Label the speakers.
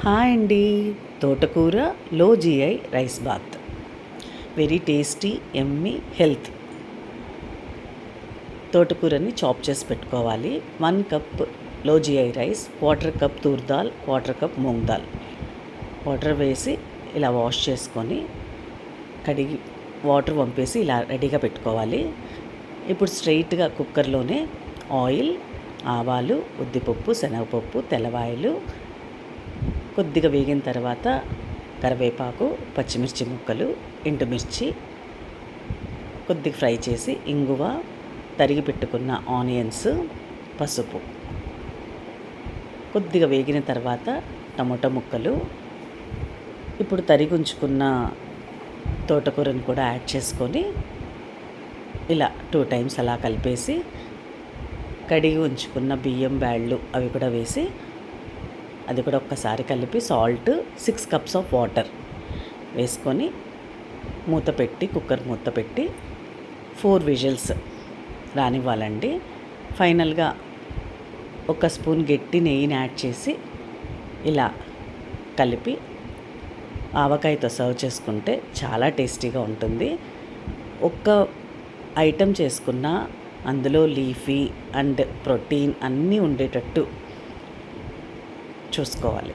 Speaker 1: Hi అండి. తోటకూర లో GI rice bath, very tasty, ఎమ్మీ, హెల్త్. తోటకూరని చాప్ చేసి పెట్టుకోవాలి. 1 కప్ లో GI rice, 1/4 cup toor dal, 1/4 cup moong dal. Water వేసి ఇలా వాష్ చేసుకొని కడిగి వాటర్ వంపేసి ఇలా రెడీగా పెట్టుకోవాలి. ఇప్పుడు స్ట్రైట్గా కుక్కర్లోనే ఆయిల్, ఆవాలు, ఉద్దిపప్పు, శనగపప్పు, తెల్లవాయలు కొద్దిగా వేగిన తర్వాత కరివేపాకు, పచ్చిమిర్చి ముక్కలు, ఎండుమిర్చి కొద్దిగా ఫ్రై చేసి ఇంగువ, తరిగి పెట్టుకున్న ఆనియన్స్, పసుపు కొద్దిగా వేగిన తర్వాత టమాటో ముక్కలు, ఇప్పుడు తరిగి ఉంచుకున్న తోటకూరను కూడా యాడ్ చేసుకొని ఇలా 2 టైమ్స్ అలా కలిపేసి కడిగి ఉంచుకున్న బియ్యం బ్యాళ్ళు అవి కూడా వేసి అది కూడా ఒక్కసారి కలిపి సాల్ట్, 6 కప్స్ ఆఫ్ వాటర్ వేసుకొని మూత పెట్టి కుక్కర్ మూత పెట్టి 4 విజిల్స్ రానివ్వాలండి. ఫైనల్గా 1 స్పూన్ గట్టి నెయ్యిని యాడ్ చేసి ఇలా కలిపి ఆవకాయతో సర్వ్ చేసుకుంటే చాలా టేస్టీగా ఉంటుంది. ఒక్క ఐటెం చేసుకున్న అందులో లీఫీ అండ్ ప్రోటీన్ అన్నీ ఉండేటట్టు చూసుకోవాలి.